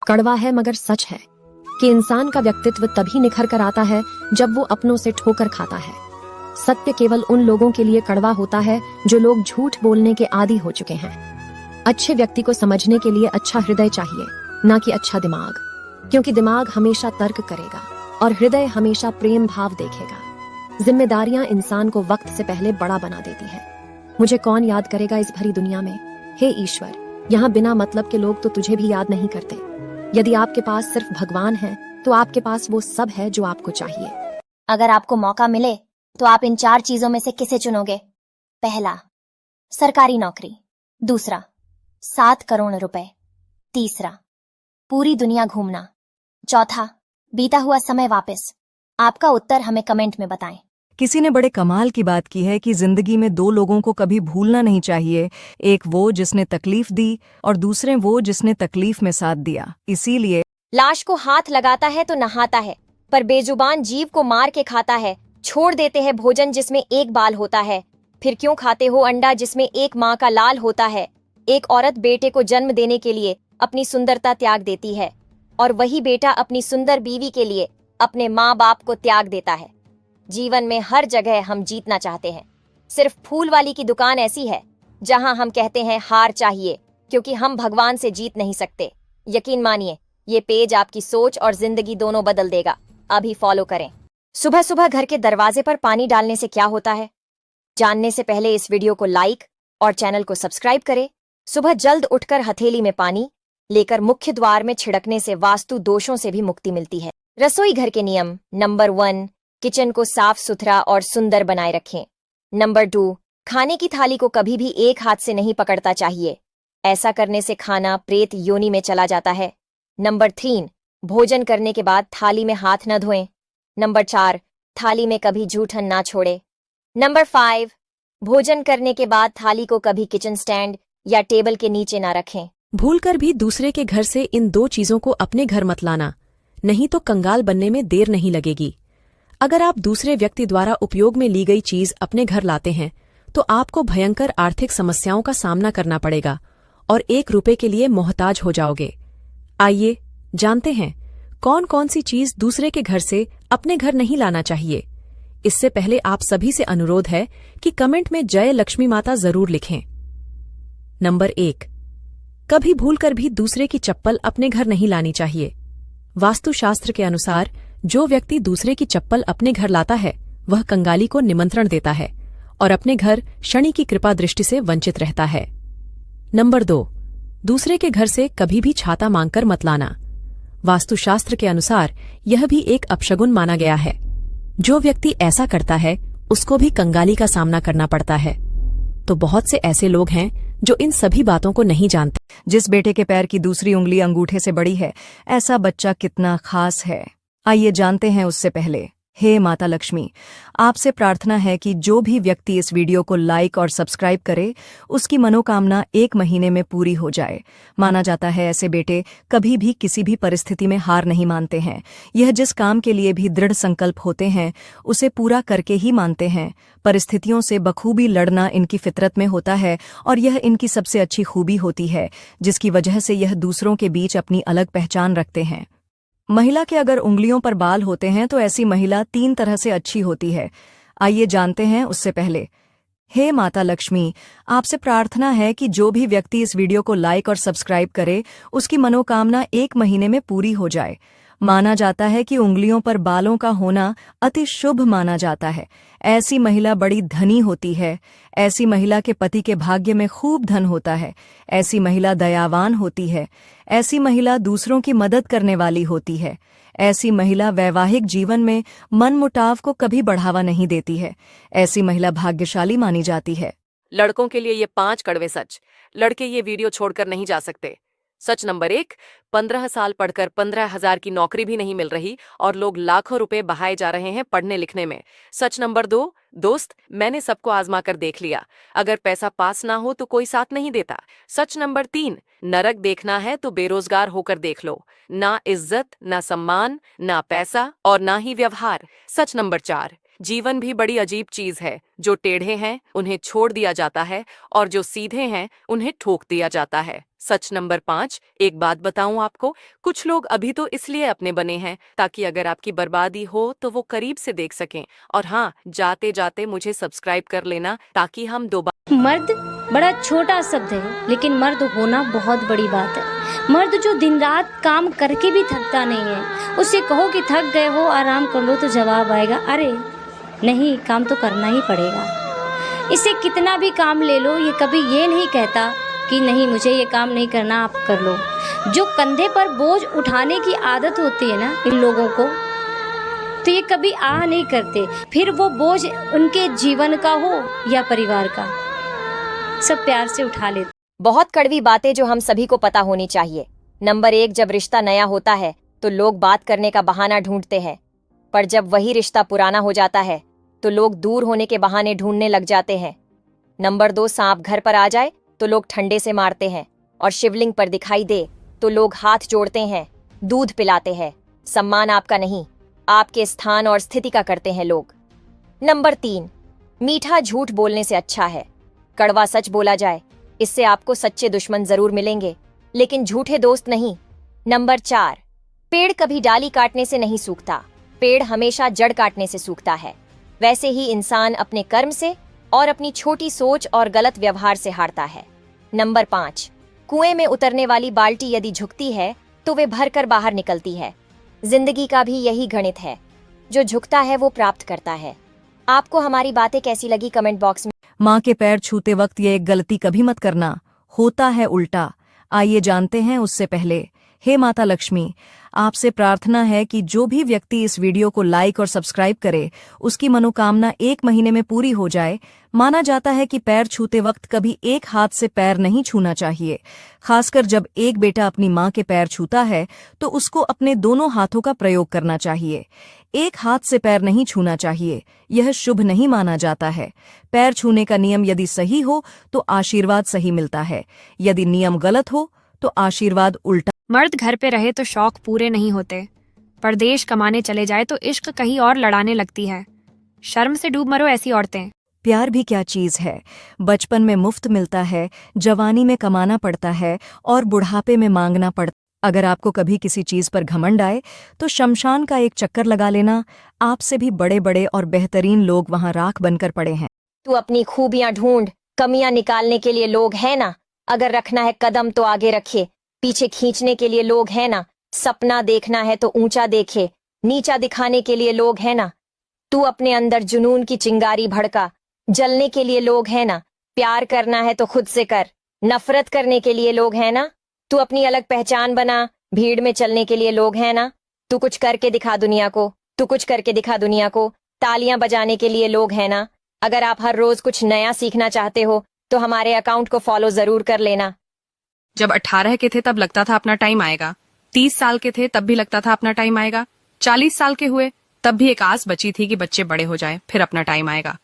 कड़वा है मगर सच है कि इंसान का व्यक्तित्व तभी निखर कर आता है जब वो अपनों से ठोकर खाता है। सत्य केवल उन लोगों के लिए कड़वा होता है जो लोग झूठ बोलने के आदी हो चुके हैं। अच्छे व्यक्ति को समझने के लिए अच्छा हृदय चाहिए, ना कि अच्छा दिमाग, क्योंकि दिमाग हमेशा तर्क करेगा और हृदय हमेशा प्रेम भाव देखेगा। जिम्मेदारियां इंसान को वक्त से पहले बड़ा बना देती है। मुझे कौन याद करेगा इस भरी दुनिया में? हे ईश्वर, यहाँ बिना मतलब के लोग तो तुझे भी याद नहीं करते। यदि आपके पास सिर्फ भगवान है तो आपके पास वो सब है जो आपको चाहिए। अगर आपको मौका मिले तो आप इन 4 चीजों में से किसे चुनोगे? पहला, सरकारी नौकरी। दूसरा, 7 करोड़ रुपए। तीसरा, पूरी दुनिया घूमना। चौथा, बीता हुआ समय वापस। आपका उत्तर हमें कमेंट में बताएं। किसी ने बड़े कमाल की बात की है कि जिंदगी में 2 लोगों को कभी भूलना नहीं चाहिए, एक वो जिसने तकलीफ दी और दूसरे वो जिसने तकलीफ में साथ दिया। इसीलिए लाश को हाथ लगाता है तो नहाता है, पर बेजुबान जीव को मार के खाता है। छोड़ देते हैं भोजन जिसमें एक बाल होता है, फिर क्यों खाते हो अंडा जिसमें एक माँ का लाल होता है? एक औरत बेटे को जन्म देने के लिए अपनी सुंदरता त्याग देती है, और वही बेटा अपनी सुंदर बीवी के लिए अपने माँ बाप को त्याग देता है। जीवन में हर जगह हम जीतना चाहते हैं। सिर्फ फूल वाली की दुकान ऐसी है जहां हम कहते हैं हार चाहिए, क्योंकि हम भगवान से जीत नहीं सकते। यकीन मानिए, ये पेज आपकी सोच और जिंदगी दोनों बदल देगा। अभी फॉलो करें। सुबह सुबह घर के दरवाजे पर पानी डालने से क्या होता है? जानने से पहले इस वीडियो को लाइक और चैनल को सब्सक्राइब करें। सुबह जल्द उठकर हथेली में पानी लेकर मुख्य द्वार में छिड़कने से वास्तु दोषों से भी मुक्ति मिलती है। रसोई घर के नियम। नंबर 1, किचन को साफ सुथरा और सुंदर बनाए रखें। नंबर 2, खाने की थाली को कभी भी एक हाथ से नहीं पकड़ता चाहिए, ऐसा करने से खाना प्रेत योनि में चला जाता है। नंबर 3, भोजन करने के बाद थाली में हाथ न धोएं। नंबर 4, थाली में कभी जूठन ना छोड़े। नंबर 5, भोजन करने के बाद थाली को कभी किचन स्टैंड या टेबल के नीचे ना रखें। भूलकर भी दूसरे के घर से इन 2 चीजों को अपने घर मत लाना, नहीं तो कंगाल बनने में देर नहीं लगेगी। अगर आप दूसरे व्यक्ति द्वारा उपयोग में ली गई चीज अपने घर लाते हैं तो आपको भयंकर आर्थिक समस्याओं का सामना करना पड़ेगा और 1 रुपए के लिए मोहताज हो जाओगे। आइए जानते हैं कौन कौन सी चीज दूसरे के घर से अपने घर नहीं लाना चाहिए। इससे पहले आप सभी से अनुरोध है कि कमेंट में जय लक्ष्मी माता जरूर लिखें। नंबर 1, कभी भूलकर भी दूसरे की चप्पल अपने घर नहीं लानी चाहिए। वास्तुशास्त्र के अनुसार जो व्यक्ति दूसरे की चप्पल अपने घर लाता है वह कंगाली को निमंत्रण देता है और अपने घर शनि की कृपा दृष्टि से वंचित रहता है। नंबर 2, दूसरे के घर से कभी भी छाता मांगकर मत लाना। वास्तुशास्त्र के अनुसार यह भी एक अपशगुन माना गया है। जो व्यक्ति ऐसा करता है उसको भी कंगाली का सामना करना पड़ता है। तो बहुत से ऐसे लोग हैं जो इन सभी बातों को नहीं जानते। जिस बेटे के पैर की दूसरी उंगली अंगूठे से बड़ी है, ऐसा बच्चा कितना खास है। आइए जानते हैं उससे पहले। हे माता लक्ष्मी, आपसे प्रार्थना है कि जो भी व्यक्ति इस वीडियो को लाइक और सब्सक्राइब करे उसकी मनोकामना 1 महीने में पूरी हो जाए। माना जाता है ऐसे बेटे कभी भी किसी भी परिस्थिति में हार नहीं मानते हैं। यह जिस काम के लिए भी दृढ़ संकल्प होते हैं उसे पूरा करके ही मानते हैं। परिस्थितियों से बखूबी लड़ना इनकी फितरत में होता है और यह इनकी सबसे अच्छी खूबी होती है, जिसकी वजह से यह दूसरों के बीच अपनी अलग पहचान रखते हैं। महिला के अगर उंगलियों पर बाल होते हैं तो ऐसी महिला 3 तरह से अच्छी होती है। आइए जानते हैं उससे पहले। हे माता लक्ष्मी, आपसे प्रार्थना है कि जो भी व्यक्ति इस वीडियो को लाइक और सब्सक्राइब करे उसकी मनोकामना 1 महीने में पूरी हो जाए। माना जाता है कि उंगलियों पर बालों का होना अति शुभ माना जाता है। ऐसी महिला बड़ी धनी होती है। ऐसी महिला के पति के भाग्य में खूब धन होता है। ऐसी महिला दयावान होती है। ऐसी महिला दूसरों की मदद करने वाली होती है। ऐसी महिला वैवाहिक जीवन में मनमुटाव को कभी बढ़ावा नहीं देती है। ऐसी महिला भाग्यशाली मानी जाती है। लड़कों के लिए ये 5 कड़वे सच। लड़के ये वीडियो छोड़कर नहीं जा सकते। सच नंबर 1, 15 साल पढ़कर 15,000 की नौकरी भी नहीं मिल रही और लोग लाखों रुपए बहाए जा रहे हैं पढ़ने लिखने में। सच नंबर 2, दोस्त, मैंने सबको आजमा कर देख लिया, अगर पैसा पास ना हो तो कोई साथ नहीं देता। सच नंबर 3, नरक देखना है तो बेरोजगार होकर देख लो। ना इज्जत, ना सम्मान, ना पैसा और ना ही व्यवहार। सच नंबर 4, जीवन भी बड़ी अजीब चीज है। जो टेढ़े हैं उन्हें छोड़ दिया जाता है और जो सीधे हैं उन्हें ठोक दिया जाता है। सच नंबर 5, एक बात बताऊं आपको, कुछ लोग अभी तो इसलिए अपने बने हैं ताकि अगर आपकी बर्बादी हो तो वो करीब से देख सकें। और हाँ, जाते जाते मुझे सब्सक्राइब कर लेना ताकि हम दोबारा। मर्द बड़ा छोटा शब्द है, लेकिन मर्द होना बहुत बड़ी बात है। मर्द जो दिन रात काम करके भी थकता नहीं है। उससे कहो कि थक गए हो, आराम कर लो, तो जवाब आएगा, अरे नहीं, काम तो करना ही पड़ेगा। इससे कितना भी काम ले लो, ये कभी ये नहीं कहता कि नहीं, मुझे ये काम नहीं करना, आप कर लो। जो कंधे पर बोझ उठाने की आदत होती है ना इन लोगों को, तो ये कभी नहीं करते। फिर वो बोझ उनके जीवन का हो या परिवार का, सब प्यार से उठा लेते। बहुत कड़वी बातें जो हम सभी को पता होनी चाहिए। नंबर 1, जब रिश्ता नया होता है तो लोग बात करने का बहाना ढूंढते हैं, पर जब वही रिश्ता पुराना हो जाता है तो लोग दूर होने के बहाने ढूंढने लग जाते हैं। नंबर 2, सांप घर पर आ जाए तो लोग ठंडे से मारते हैं, और शिवलिंग पर दिखाई दे तो लोग हाथ जोड़ते हैं, दूध पिलाते हैं। सम्मान आपका नहीं, आपके स्थान और स्थिति का करते हैं लोग। नंबर 3, मीठा झूठ बोलने से अच्छा है कड़वा सच बोला जाए। इससे आपको सच्चे दुश्मन जरूर मिलेंगे, लेकिन झूठे दोस्त नहीं। नंबर 4, पेड़ कभी डाली काटने से नहीं सूखता, पेड़ हमेशा जड़ काटने से सूखता है। वैसे ही इंसान अपने कर्म से और अपनी छोटी सोच और गलत व्यवहार से हारता है। नंबर 5, कुएं में उतरने वाली बाल्टी यदि झुकती है तो वे भरकर बाहर निकलती है। जिंदगी का भी यही गणित है, जो झुकता है वो प्राप्त करता है। आपको हमारी बातें कैसी लगी कमेंट बॉक्स में। माँ के पैर छूते वक्त ये एक गलती कभी मत करना, होता है उल्टा। आइए जानते हैं उससे पहले। हे माता लक्ष्मी, आपसे प्रार्थना है कि जो भी व्यक्ति इस वीडियो को लाइक और सब्सक्राइब करे, उसकी मनोकामना 1 महीने में पूरी हो जाए। माना जाता है कि पैर छूते वक्त कभी एक हाथ से पैर नहीं छूना चाहिए। खासकर जब एक बेटा अपनी माँ के पैर छूता है तो उसको अपने दोनों हाथों का प्रयोग करना चाहिए। एक हाथ से पैर नहीं छूना चाहिए, यह शुभ नहीं माना जाता है। पैर छूने का नियम यदि सही हो तो आशीर्वाद सही मिलता है, यदि नियम गलत हो तो आशीर्वाद उल्टा। मर्द घर पे रहे तो शौक पूरे नहीं होते, परदेश कमाने चले जाए तो इश्क कहीं और लड़ाने लगती है। शर्म से डूब मरो ऐसी औरतें। प्यार भी क्या चीज है, बचपन में मुफ्त मिलता है, जवानी में कमाना पड़ता है और बुढ़ापे में मांगना पड़ता। अगर आपको कभी किसी चीज पर घमंड आए तो शमशान का एक चक्कर लगा लेना, आपसे भी बड़े बड़े और बेहतरीन लोग वहां राख बनकर पड़े हैं। तू अपनी खूबियां ढूंढ, कमियां निकालने के लिए लोग हैं ना। अगर रखना है कदम तो आगे रखे, पीछे खींचने के लिए लोग हैं ना। सपना देखना है तो ऊंचा देखे, नीचा दिखाने के लिए लोग हैं ना। तू अपने अंदर जुनून की चिंगारी भड़का, जलने के लिए लोग हैं ना। प्यार करना है तो खुद से कर, नफरत करने के लिए लोग हैं ना। तू अपनी अलग पहचान बना, भीड़ में चलने के लिए लोग हैं ना। तू कुछ करके दिखा दुनिया को, तू कुछ करके दिखा दुनिया को। तालियां बजाने के लिए लोग हैं ना। अगर आप हर रोज कुछ नया सीखना चाहते हो तो हमारे अकाउंट को फॉलो जरूर कर लेना। जब 18 के थे तब लगता था अपना टाइम आएगा, 30 साल के थे तब भी लगता था अपना टाइम आएगा, 40 साल के हुए तब भी एक आस बची थी कि बच्चे बड़े हो जाए फिर अपना टाइम आएगा।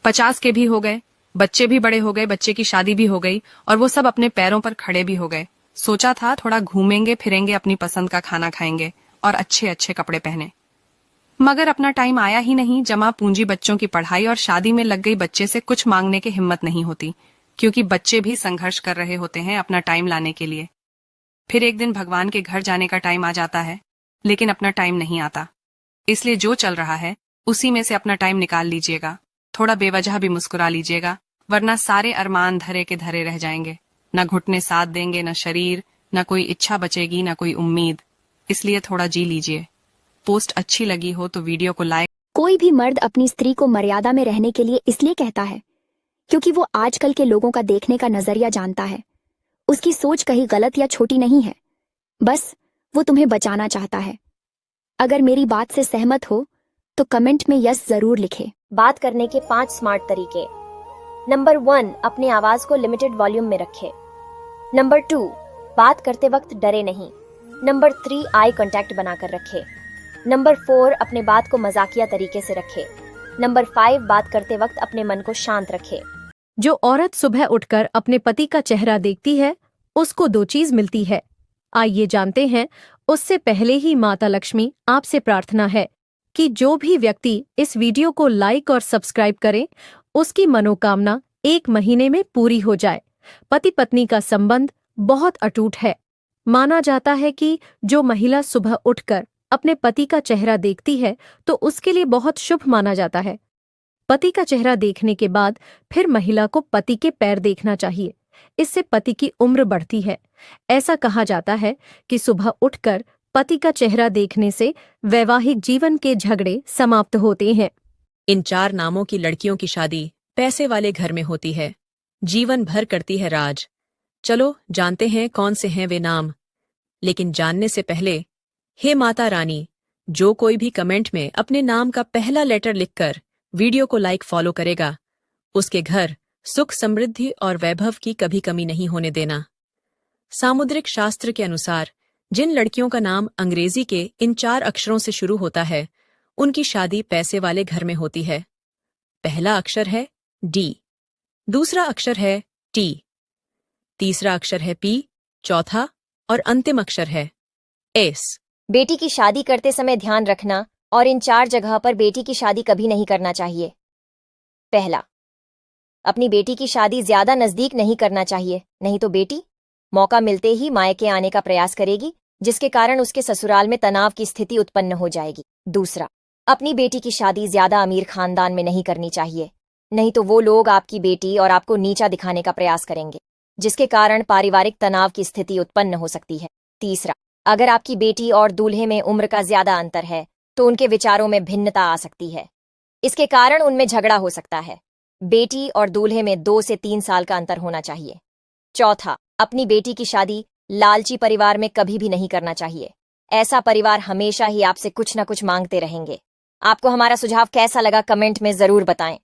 50 के भी हो गए, बच्चे भी बड़े हो गए, बच्चे की शादी भी हो गई और वो सब अपने पैरों पर खड़े भी हो गए। सोचा था थोड़ा घूमेंगे फिरेंगे, अपनी पसंद का खाना खाएंगे और अच्छे अच्छे कपड़े पहने, मगर अपना टाइम आया ही नहीं। जमा पूंजी बच्चों की पढ़ाई और शादी में लग गई, बच्चे से कुछ मांगने की हिम्मत नहीं होती, क्योंकि बच्चे भी संघर्ष कर रहे होते हैं अपना टाइम लाने के लिए। फिर एक दिन भगवान के घर जाने का टाइम आ जाता है, लेकिन अपना टाइम नहीं आता। इसलिए जो चल रहा है उसी में से अपना टाइम निकाल लीजिएगा, थोड़ा बेवजह भी मुस्कुरा लीजिएगा, वरना सारे अरमान धरे के धरे रह जाएंगे। न घुटने साथ देंगे, न शरीर, न कोई इच्छा बचेगी, न कोई उम्मीद। इसलिए थोड़ा जी लीजिए। पोस्ट अच्छी लगी हो तो वीडियो को लाइक। कोई भी मर्द अपनी स्त्री को मर्यादा में रहने के लिए इसलिए कहता है क्योंकि वो आजकल के लोगों का देखने का नजरिया जानता है। उसकी सोच कहीं गलत या छोटी नहीं है, बस वो तुम्हें बचाना चाहता है। अगर मेरी बात से सहमत हो तो कमेंट में यस जरूर लिखे। बात करने के 5 स्मार्ट तरीके। नंबर 1, अपनी आवाज को लिमिटेड वॉल्यूम में रखें। नंबर 2, बात करते वक्त डरे नहीं। नंबर 3, आई कांटेक्ट बनाकर रखें। नंबर 4, अपने बात को मजाकिया तरीके से रखें। नंबर 5, बात करते वक्त अपने मन को शांत रखें। जो औरत सुबह उठकर अपने पति का चेहरा देखती है उसको 2 चीज मिलती है। आइए जानते हैं उससे पहले ही माता लक्ष्मी आपसे प्रार्थना है कि जो भी व्यक्ति इस वीडियो को लाइक और सब्सक्राइब करे उसकी मनोकामना 1 महीने में पूरी हो जाए। पति पत्नी का संबंध बहुत अटूट है। माना जाता है कि जो महिला सुबह उठकर अपने पति का चेहरा देखती है तो उसके लिए बहुत शुभ माना जाता है। पति का चेहरा देखने के बाद फिर महिला को पति के पैर देखना चाहिए। इससे पति की उम्र बढ़ती है। ऐसा कहा जाता है कि सुबह उठकर पति का चेहरा देखने से वैवाहिक जीवन के झगड़े समाप्त होते हैं। इन 4 नामों की लड़कियों की शादी पैसे वाले घर में होती है, जीवन भर करती है राज। चलो जानते हैं कौन से हैं वे नाम। लेकिन जानने से पहले, हे माता रानी, जो कोई भी कमेंट में अपने नाम का पहला लेटर लिखकर वीडियो को लाइक फॉलो करेगा, उसके घर सुख समृद्धि और वैभव की कभी कमी नहीं होने देना। सामुद्रिक शास्त्र के अनुसार जिन लड़कियों का नाम अंग्रेजी के इन 4 अक्षरों से शुरू होता है, उनकी शादी पैसे वाले घर में होती है। पहला अक्षर है डी, दूसरा अक्षर है टी, तीसरा अक्षर है पी, चौथा और अंतिम अक्षर है एस। बेटी की शादी करते समय ध्यान रखना और इन 4 जगह पर बेटी की शादी कभी नहीं करना चाहिए। पहला, अपनी बेटी की शादी ज्यादा नजदीक नहीं करना चाहिए, नहीं तो बेटी मौका मिलते ही मायके आने का प्रयास करेगी, जिसके कारण उसके ससुराल में तनाव की स्थिति उत्पन्न हो जाएगी। दूसरा, अपनी बेटी की शादी ज्यादा अमीर खानदान में नहीं करनी चाहिए, नहीं तो वो लोग आपकी बेटी और आपको नीचा दिखाने का प्रयास करेंगे, जिसके कारण पारिवारिक तनाव की स्थिति उत्पन्न हो सकती है। तीसरा, अगर आपकी बेटी और दूल्हे में उम्र का ज्यादा अंतर है तो उनके विचारों में भिन्नता आ सकती है, इसके कारण उनमें झगड़ा हो सकता है। बेटी और दूल्हे में 2 से 3 साल का अंतर होना चाहिए। चौथा, अपनी बेटी की शादी लालची परिवार में कभी भी नहीं करना चाहिए। ऐसा परिवार हमेशा ही आपसे कुछ न कुछ मांगते रहेंगे। आपको हमारा सुझाव कैसा लगा कमेंट में जरूर बताएं।